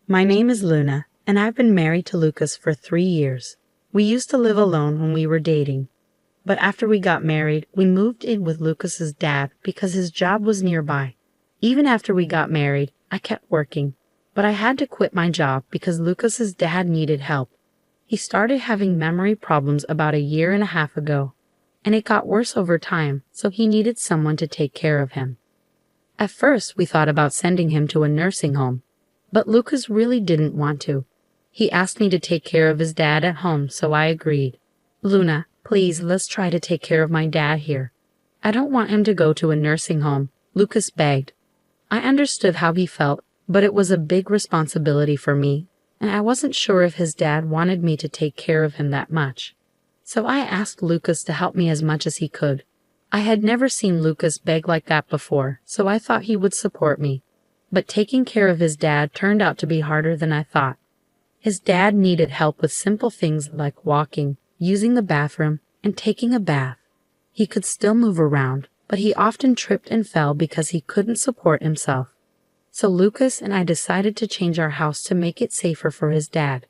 My name is Luna, and I've been married to Lucas for 3 years. We used to live alone when we were dating. But after we got married, we moved in with Lucas's dad because his job was nearby. Even after we got married, I kept working, but I had to quit my job because Lucas's dad needed help. He started having memory problems about a year and a half ago, and it got worse over time, so he needed someone to take care of him. At first, we thought about sending him to a nursing home, but Lucas really didn't want to. He asked me to take care of his dad at home, so I agreed. Luna, please, let's try to take care of my dad here. I don't want him to go to a nursing home, Lucas begged. I understood how he felt, but it was a big responsibility for me, and I wasn't sure if his dad wanted me to take care of him that much. So I asked Lucas to help me as much as he could. I had never seen Lucas beg like that before, so I thought he would support me. But taking care of his dad turned out to be harder than I thought. His dad needed help with simple things like walking, using the bathroom, and taking a bath. He could still move around, but he often tripped and fell because he couldn't support himself. So Lucas and I decided to change our house to make it safer for his dad.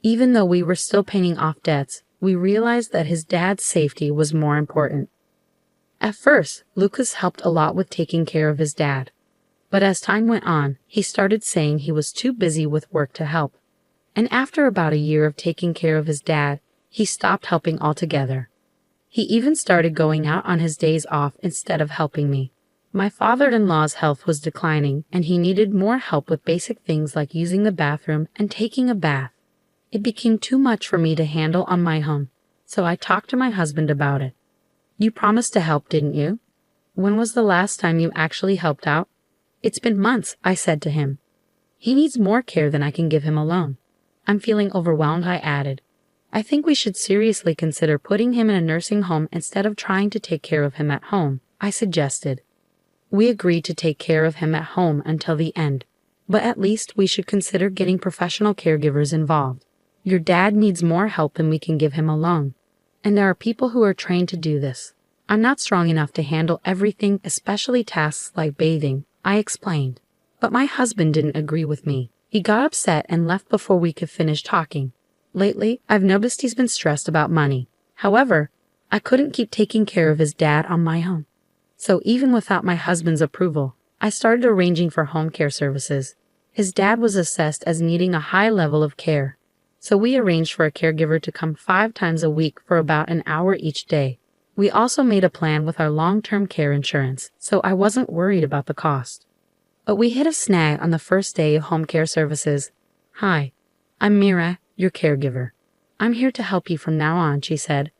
Even though we were still paying off debts, we realized that his dad's safety was more important. At first, Lucas helped a lot with taking care of his dad. But as time went on, he started saying he was too busy with work to help. And after about a year of taking care of his dad, he stopped helping altogether. He even started going out on his days off instead of helping me. My father-in-law's health was declining, and he needed more help with basic things like using the bathroom and taking a bath. It became too much for me to handle on my own, so I talked to my husband about it. You promised to help, didn't you? When was the last time you actually helped out? It's been months, I said to him. He needs more care than I can give him alone. I'm feeling overwhelmed, I added. I think we should seriously consider putting him in a nursing home instead of trying to take care of him at home, I suggested. We agreed to take care of him at home until the end, but at least we should consider getting professional caregivers involved. Your dad needs more help than we can give him alone, and there are people who are trained to do this. I'm not strong enough to handle everything, especially tasks like bathing, I explained. But my husband didn't agree with me. He got upset and left before we could finish talking. Lately, I've noticed he's been stressed about money. However, I couldn't keep taking care of his dad on my own. So even without my husband's approval, I started arranging for home care services. His dad was assessed as needing a high level of care, so we arranged for a caregiver to come 5 times a week for about an hour each day. We also made a plan with our long-term care insurance, so I wasn't worried about the cost. But we hit a snag on the first day of home care services. Hi, I'm Mira, your caregiver. I'm here to help you from now on, she said.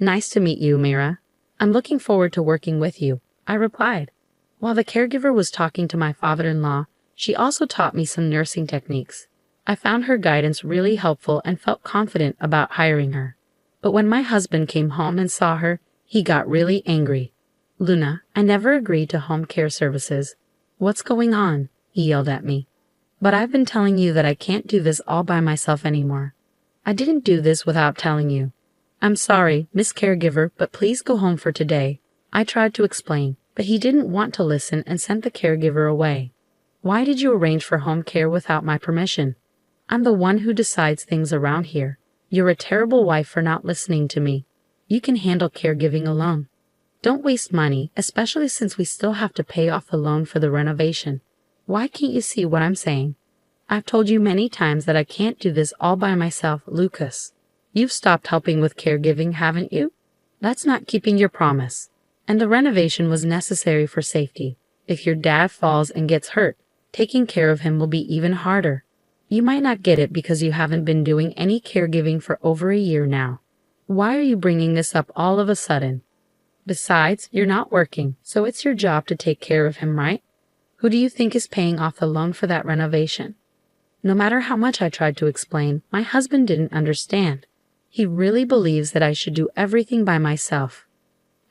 Nice to meet you, Mira. I'm looking forward to working with you, I replied. While the caregiver was talking to my father-in-law, she also taught me some nursing techniques. I found her guidance really helpful and felt confident about hiring her. But when my husband came home and saw her, he got really angry. Luna, I never agreed to home care services. What's going on? He yelled at me. But I've been telling you that I can't do this all by myself anymore. I didn't do this without telling you. I'm sorry, Miss Caregiver, but please go home for today. I tried to explain, but he didn't want to listen and sent the caregiver away. Why did you arrange for home care without my permission? I'm the one who decides things around here. You're a terrible wife for not listening to me. You can handle caregiving alone. Don't waste money, especially since we still have to pay off the loan for the renovation. Why can't you see what I'm saying? I've told you many times that I can't do this all by myself, Lucas. You've stopped helping with caregiving, haven't you? That's not keeping your promise. And the renovation was necessary for safety. If your dad falls and gets hurt, taking care of him will be even harder. You might not get it because you haven't been doing any caregiving for over a year now. Why are you bringing this up all of a sudden? Besides, you're not working, so it's your job to take care of him, right? Who do you think is paying off the loan for that renovation? No matter how much I tried to explain, my husband didn't understand. He really believes that I should do everything by myself.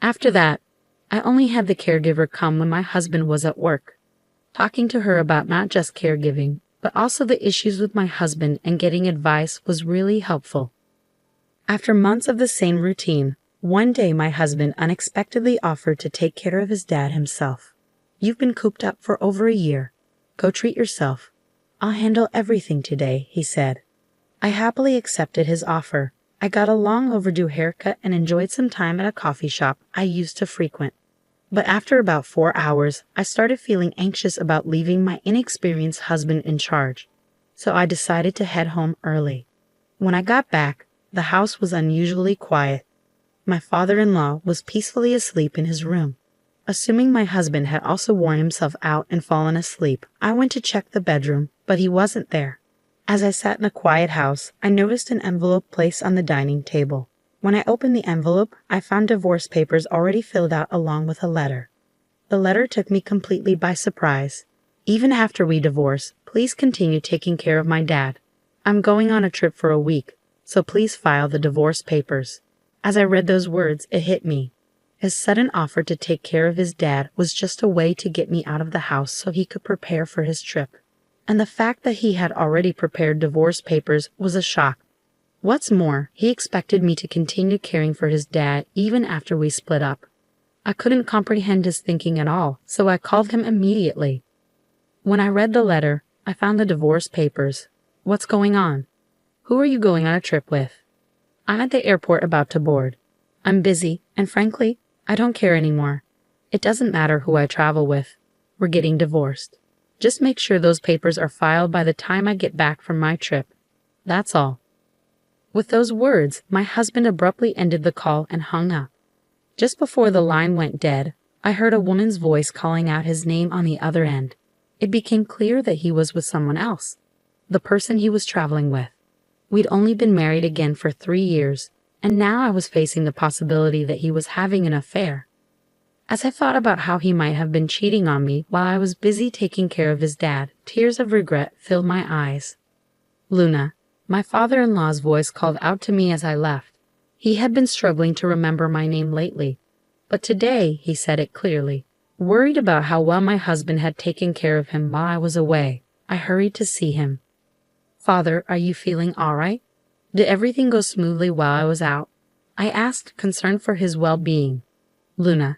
After that, I only had the caregiver come when my husband was at work. Talking to her about not just caregiving, but also the issues with my husband and getting advice was really helpful. After months of the same routine, one day my husband unexpectedly offered to take care of his dad himself. You've been cooped up for over a year. Go treat yourself. "I'll handle everything today," he said. I happily accepted his offer. I got a long overdue haircut and enjoyed some time at a coffee shop I used to frequent. But after about 4 hours, I started feeling anxious about leaving my inexperienced husband in charge, so I decided to head home early. When I got back, the house was unusually quiet. My father-in-law was peacefully asleep in his room. Assuming my husband had also worn himself out and fallen asleep, I went to check the bedroom, but he wasn't there. As I sat in a quiet house, I noticed an envelope placed on the dining table. When I opened the envelope, I found divorce papers already filled out along with a letter. The letter took me completely by surprise. "Even after we divorce, please continue taking care of my dad. I'm going on a trip for a week, so please file the divorce papers." As I read those words, it hit me. His sudden offer to take care of his dad was just a way to get me out of the house so he could prepare for his trip. And the fact that he had already prepared divorce papers was a shock. What's more, he expected me to continue caring for his dad even after we split up. I couldn't comprehend his thinking at all, so I called him immediately. When I read the letter, I found the divorce papers. "What's going on? Who are you going on a trip with?" "I'm at the airport about to board. I'm busy, and frankly, I don't care anymore. It doesn't matter who I travel with. We're getting divorced. Just make sure those papers are filed by the time I get back from my trip. That's all." With those words, my husband abruptly ended the call and hung up. Just before the line went dead, I heard a woman's voice calling out his name on the other end. It became clear that he was with someone else, the person he was traveling with. We'd only been married again for 3 years, and now I was facing the possibility that he was having an affair. As I thought about how he might have been cheating on me while I was busy taking care of his dad, tears of regret filled my eyes. "Luna," my father-in-law's voice called out to me as I left. He had been struggling to remember my name lately, but today he said it clearly. Worried about how well my husband had taken care of him while I was away, I hurried to see him. "Father, are you feeling all right? Did everything go smoothly while I was out?" I asked, concerned for his well-being. "Luna,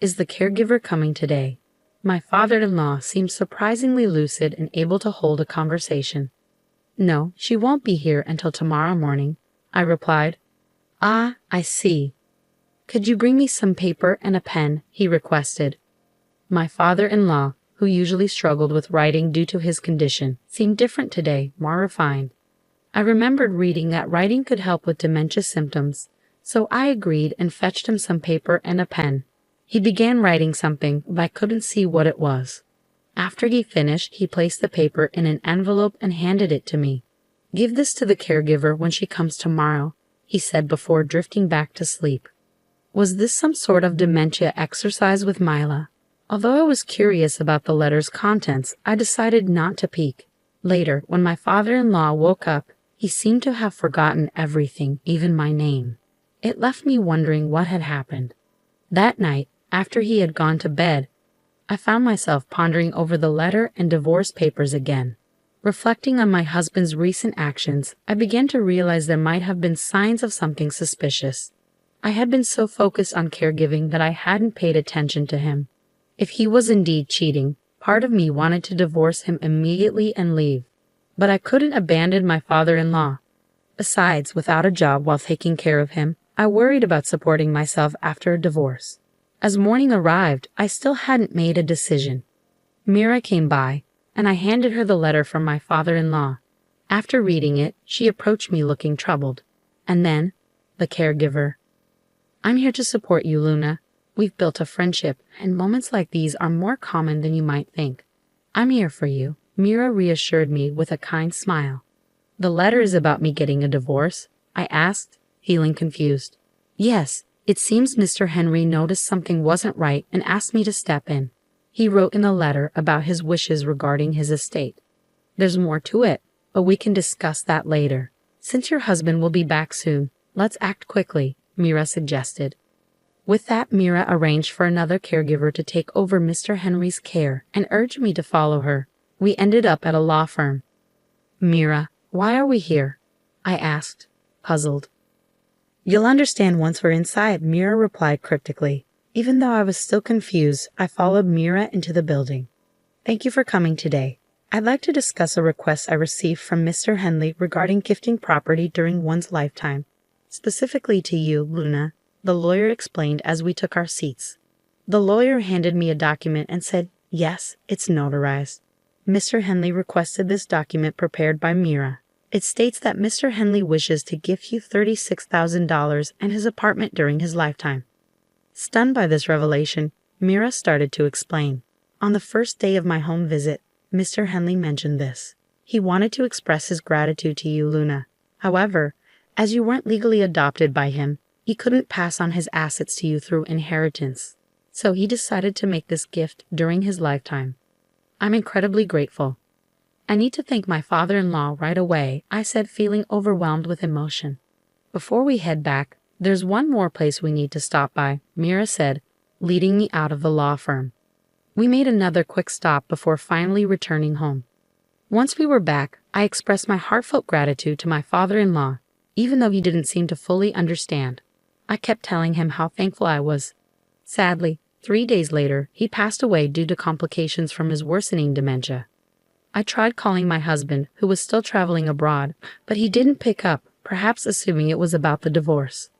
is the caregiver coming today?" My father-in-law seemed surprisingly lucid and able to hold a conversation. "No, she won't be here until tomorrow morning," I replied. "Ah, I see. Could you bring me some paper and a pen?" he requested. My father-in-law, who usually struggled with writing due to his condition, seemed different today, more refined. I remembered reading that writing could help with dementia symptoms, so I agreed and fetched him some paper and a pen. He began writing something, but I couldn't see what it was. After he finished, he placed the paper in an envelope and handed it to me. "Give this to the caregiver when she comes tomorrow," he said before drifting back to sleep. Was this some sort of dementia exercise with Mila? Although I was curious about the letter's contents, I decided not to peek. Later, when my father-in-law woke up, he seemed to have forgotten everything, even my name. It left me wondering what had happened. That night, after he had gone to bed, I found myself pondering over the letter and divorce papers again. Reflecting on my husband's recent actions, I began to realize there might have been signs of something suspicious. I had been so focused on caregiving that I hadn't paid attention to him. If he was indeed cheating, part of me wanted to divorce him immediately and leave. But I couldn't abandon my father-in-law. Besides, without a job while taking care of him, I worried about supporting myself after a divorce. As morning arrived, I still hadn't made a decision. Mira came by, and I handed her the letter from my father-in-law. After reading it, she approached me looking troubled. And then, the caregiver. "I'm here to support you, Luna. We've built a friendship, and moments like these are more common than you might think. I'm here for you," Mira reassured me with a kind smile. "The letter is about me getting a divorce?" I asked, feeling confused. "Yes, it seems Mr. Henry noticed something wasn't right and asked me to step in. He wrote in the letter about his wishes regarding his estate. There's more to it, but we can discuss that later. Since your husband will be back soon, let's act quickly," Mira suggested. With that, Mira arranged for another caregiver to take over Mr. Henry's care and urged me to follow her. We ended up at a law firm. "Mira, why are we here?" I asked, puzzled. "You'll understand once we're inside," Mira replied cryptically. Even though I was still confused, I followed Mira into the building. "Thank you for coming today. I'd like to discuss a request I received from Mr. Henley regarding gifting property during one's lifetime. Specifically to you, Luna, the lawyer explained as we took our seats. The lawyer handed me a document and said, "Yes, it's notarized." Mr. Henley requested this document prepared by Mira. It states that Mr. Henley wishes to gift you $36,000 and his apartment during his lifetime. Stunned by this revelation, Mira started to explain. On the first day of my home visit, Mr. Henley mentioned this. He wanted to express his gratitude to you, Luna. However, as you weren't legally adopted by him, he couldn't pass on his assets to you through inheritance. So he decided to make this gift during his lifetime. I'm incredibly grateful. I need to thank my father-in-law right away, I said, feeling overwhelmed with emotion. Before we head back, there's one more place we need to stop by, Mira said, leading me out of the law firm. We made another quick stop before finally returning home. Once we were back, I expressed my heartfelt gratitude to my father-in-law, even though he didn't seem to fully understand. I kept telling him how thankful I was. Sadly, 3 days later, he passed away due to complications from his worsening dementia. I tried calling my husband, who was still traveling abroad, but he didn't pick up, perhaps assuming it was about the divorce.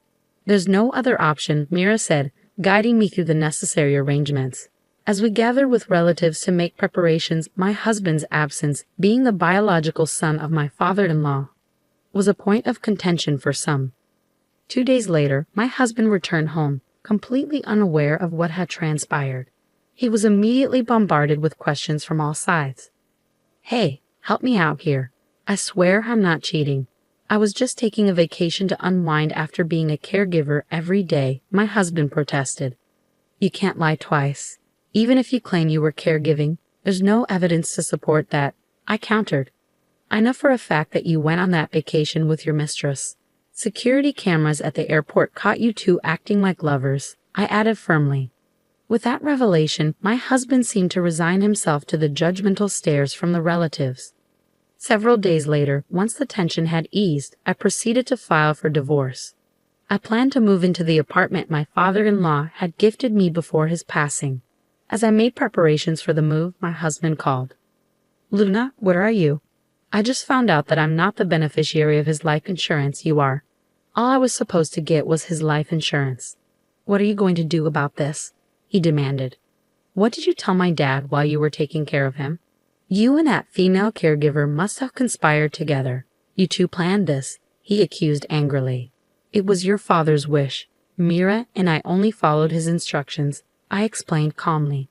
There's no other option, Mira said, guiding me through the necessary arrangements. As we gathered with relatives to make preparations, my husband's absence, being the biological son of my father-in-law, was a point of contention for some. 2 days later, my husband returned home, completely unaware of what had transpired. He was immediately bombarded with questions from all sides. "Hey, help me out here. I swear I'm not cheating. I was just taking a vacation to unwind after being a caregiver every day," my husband protested. "You can't lie twice. Even if you claim you were caregiving, there's no evidence to support that," I countered. "I know for a fact that you went on that vacation with your mistress. Security cameras at the airport caught you two acting like lovers," I added firmly. With that revelation, my husband seemed to resign himself to the judgmental stares from the relatives. Several days later, once the tension had eased, I proceeded to file for divorce. I planned to move into the apartment my father-in-law had gifted me before his passing. As I made preparations for the move, my husband called. "Luna, where are you? I just found out that I'm not the beneficiary of his life insurance. You are. All I was supposed to get was his life insurance. What are you going to do about this?" he demanded. "What did you tell my dad while you were taking care of him? You and that female caregiver must have conspired together. You two planned this," he accused angrily. "It was your father's wish. Mira and I only followed his instructions," I explained calmly.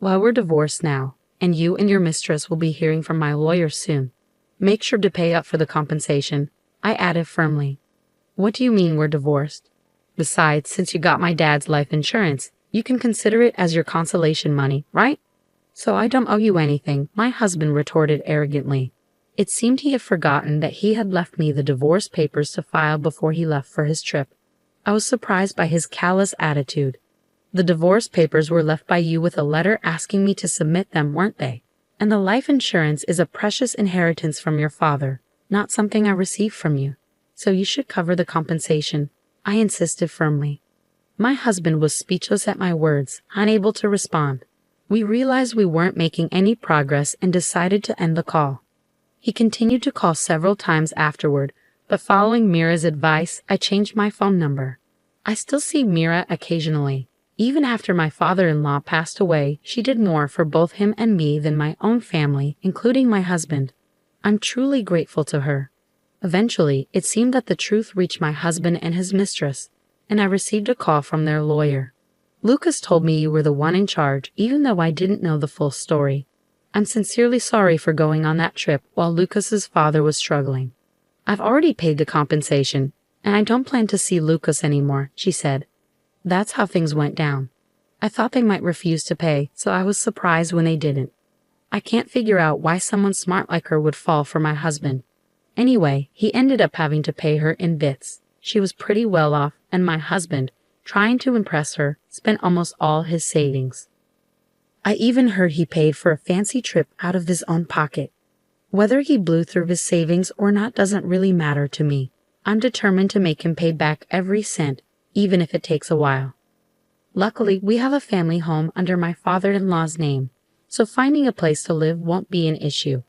"Well, we're divorced now, and you and your mistress will be hearing from my lawyer soon. Make sure to pay up for the compensation," I added firmly. "What do you mean we're divorced? Besides, since you got my dad's life insurance, you can consider it as your consolation money, right?" "So I don't owe you anything," my husband retorted arrogantly. It seemed he had forgotten that he had left me the divorce papers to file before he left for his trip. I was surprised by his callous attitude. "The divorce papers were left by you with a letter asking me to submit them, weren't they? And the life insurance is a precious inheritance from your father, not something I received from you. So you should cover the compensation," I insisted firmly. My husband was speechless at my words, unable to respond. We realized we weren't making any progress and decided to end the call. He continued to call several times afterward, but following Mira's advice, I changed my phone number. I still see Mira occasionally. Even after my father-in-law passed away, she did more for both him and me than my own family, including my husband. I'm truly grateful to her. Eventually, it seemed that the truth reached my husband and his mistress, and I received a call from their lawyer. "Lucas told me you were the one in charge, even though I didn't know the full story. I'm sincerely sorry for going on that trip while Lucas's father was struggling. I've already paid the compensation, and I don't plan to see Lucas anymore," she said. That's how things went down. I thought they might refuse to pay, so I was surprised when they didn't. I can't figure out why someone smart like her would fall for my husband. Anyway, he ended up having to pay her in bits. She was pretty well off, and my husband, trying to impress her, spent almost all his savings. I even heard he paid for a fancy trip out of his own pocket. Whether he blew through his savings or not doesn't really matter to me. I'm determined to make him pay back every cent, even if it takes a while. Luckily, we have a family home under my father-in-law's name. so finding a place to live won't be an issue.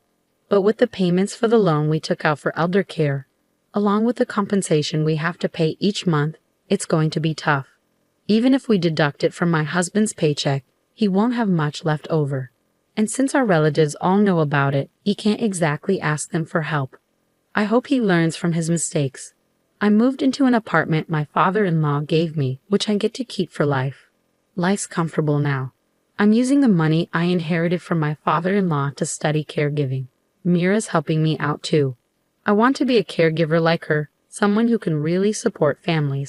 But with the payments for the loan we took out for elder care, along with the compensation we have to pay each month, it's going to be tough. Even if we deduct it from my husband's paycheck, he won't have much left over. And since our relatives all know about it, he can't exactly ask them for help. I hope he learns from his mistakes. I moved into an apartment my father-in-law gave me, which I get to keep for life. Life's comfortable now. I'm using the money I inherited from my father-in-law to study caregiving. Mira's helping me out too. I want to be a caregiver like her, someone who can really support families.